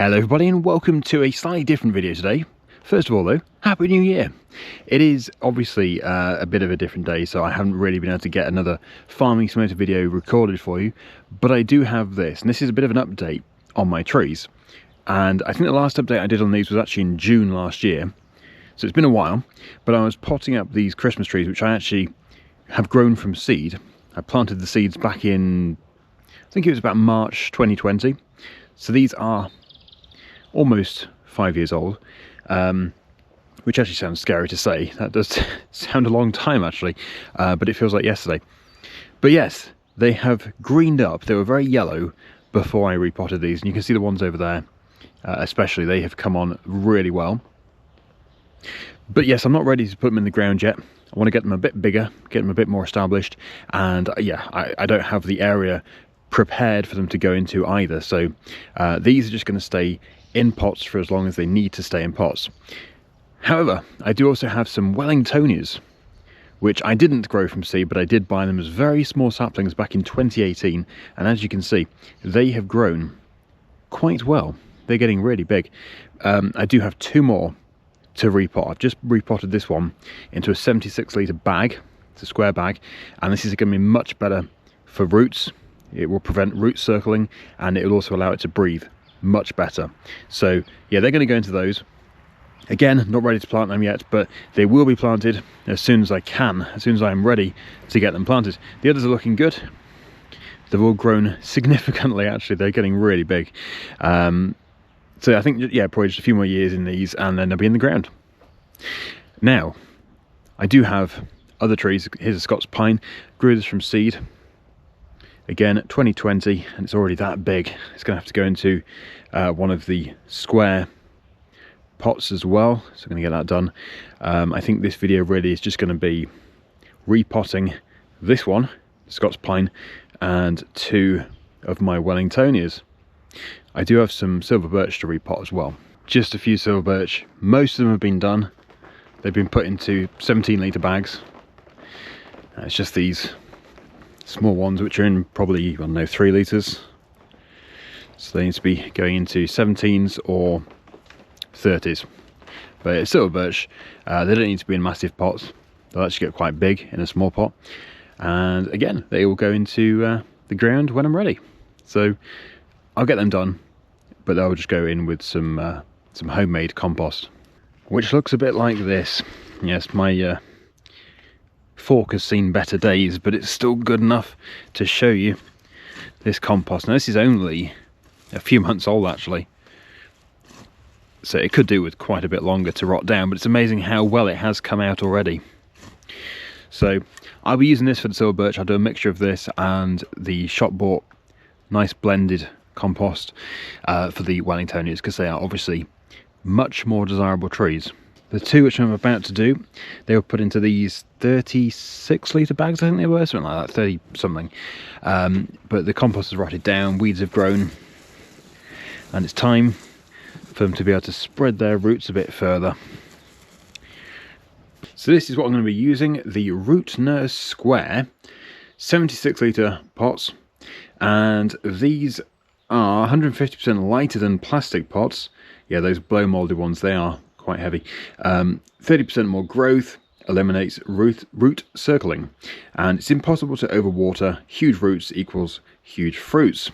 Hello everybody and welcome to a slightly different video today. First of all though, Happy New Year! It is obviously a bit of a different day, so I haven't really been able to get another farming simulator video recorded for you, but I do have this, and this is a bit of an update on my trees. And I think the last update I did on these was actually in June last year, so it's been a while, but I was potting up these Christmas trees which I actually have grown from seed. I planted the seeds back in, I think it was about March 2020, so these are almost 5 years old, which actually sounds scary to say. That does sound a long time actually, but it feels like yesterday. But yes, they have greened up. They were very yellow before I repotted these, and you can see the ones over there especially, they have come on really well. But yes, I'm not ready to put them in the ground yet. I want to get them a bit bigger, get them a bit more established, and yeah, I don't have the area prepared for them to go into either, so these are just going to stay in pots for as long as they need to stay in pots. However, I do also have some Wellingtonias, which I didn't grow from seed, but I did buy them as very small saplings back in 2018, and as you can see, they have grown quite well. They're getting really big. I do have two more to repot. I've just repotted this one into a 76-litre bag. It's a square bag, and this is going to be much better for roots. It will prevent root circling, and it will also allow it to breathe much better. So yeah, they're going to go into those. Again, not ready to plant them yet, but they will be planted as soon as I can, as soon as I'm ready to get them planted. The others are looking good. They've all grown significantly actually. They're getting really big. So I think, yeah, probably just a few more years in these and then they'll be in the ground. Now, I do have other trees. Here's a Scots pine. Grew this from seed. Again, 2020, and it's already that big. It's going to have to go into one of the square pots as well, so I'm going to get that done. I think this video really is just going to be repotting this one, the Scots pine, and two of my Wellingtonias. I do have some silver birch to repot as well. Just a few silver birch. Most of them have been done. They've been put into 17-litre bags. It's just these small ones which are in probably, I don't know, 3 litres. So they need to be going into 17s or 30s. But it's silver birch. They don't need to be in massive pots. They'll actually get quite big in a small pot. And again, they will go into the ground when I'm ready. So I'll get them done, but they'll just go in with some homemade compost, which looks a bit like this. Yes, my fork has seen better days, but it's still good enough to show you this compost. Now this is only a few months old actually, so it could do with quite a bit longer to rot down, but it's amazing how well it has come out already. So I'll be using this for the silver birch. I'll do a mixture of this and the shop bought nice blended compost for the Wellingtonias, because they are obviously much more desirable trees. The two which I'm about to do, they were put into these 36-litre bags, I think they were, something like that, 30 something. But the compost has rotted down, weeds have grown, and it's time for them to be able to spread their roots a bit further. So this is what I'm going to be using, the Root Nurse Square 76-litre pots, and these are 150% lighter than plastic pots. Yeah, those blow moulded ones, they are quite heavy. 30% more growth, eliminates root circling, and it's impossible to overwater. Huge roots equals huge fruits.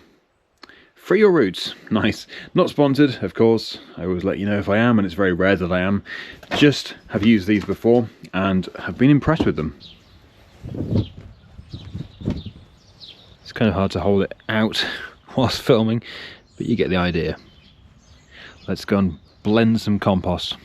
Free your roots. Nice. Not sponsored, of course. I always let you know if I am, and it's very rare that I am. Just have used these before and have been impressed with them. It's kind of hard to hold it out whilst filming, but you get the idea. Let's go and blend some compost.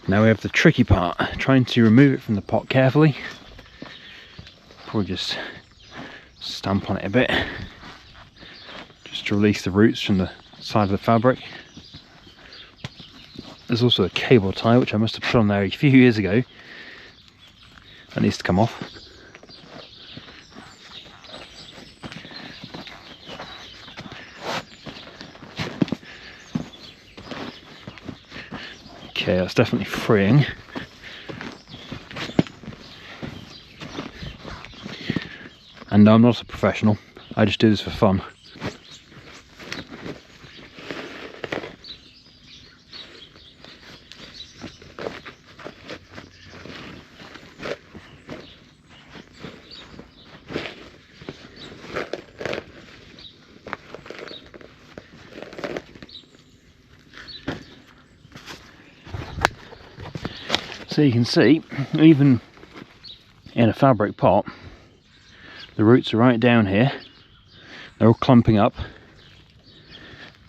Now we have the tricky part, trying to remove it from the pot carefully. Probably just stamp on it a bit, just to release the roots from the side of the fabric. There's also a cable tie which I must have put on there a few years ago. That needs to come off. Okay, that's definitely freeing. And no, I'm not a professional, I just do this for fun. So you can see, even in a fabric pot, the roots are right down here. They're all clumping up.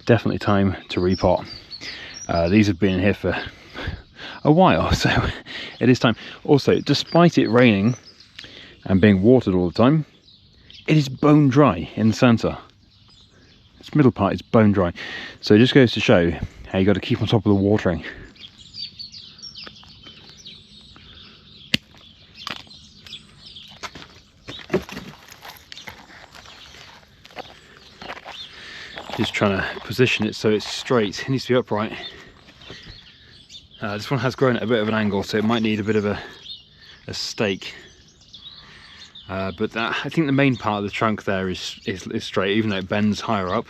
Definitely time to repot. These have been in here for a while, so it is time. Also, despite it raining and being watered all the time, it is bone dry in the centre. This middle part is bone dry. So it just goes to show how you got to keep on top of the watering. Just trying to position it so it's straight. It needs to be upright. This one has grown at a bit of an angle, so it might need a bit of a stake. But I think the main part of the trunk there is straight, even though it bends higher up.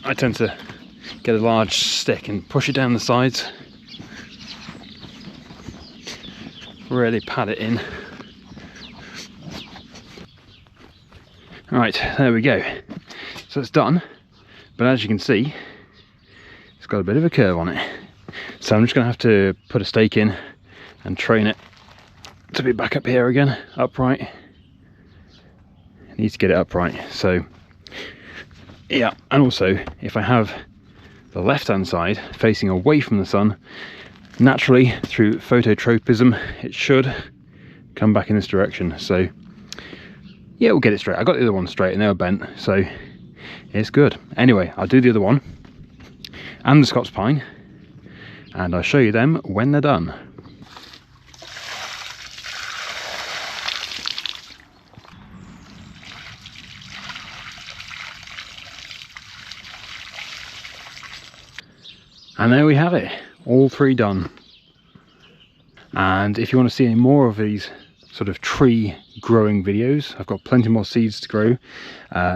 I tend to get a large stick and push it down the sides, really pad it in. Right, there we go. So it's done, but as you can see, it's got a bit of a curve on it. So I'm just going to have to put a stake in and train it to be back up here again, upright. I need to get it upright. So yeah, and also if I have the left hand side facing away from the sun, naturally through phototropism it should come back in this direction. So yeah, we'll get it straight. I got the other one straight and they were bent, so it's good. Anyway, I'll do the other one and the Scots pine, and I'll show you them when they're done. And there we have it, all three done. And if you want to see any more of these sort of tree growing videos, I've got plenty more seeds to grow.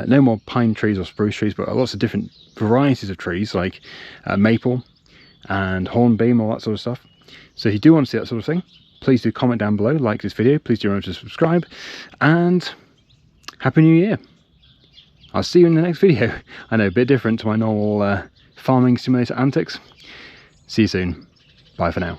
No more pine trees or spruce trees, but lots of different varieties of trees like maple and hornbeam, all that sort of stuff. So if you do want to see that sort of thing, please do comment down below, like this video, please do remember to subscribe, and Happy New Year. I'll see you in the next video. I know, a bit different to my normal farming simulator antics. See you soon. Bye for now.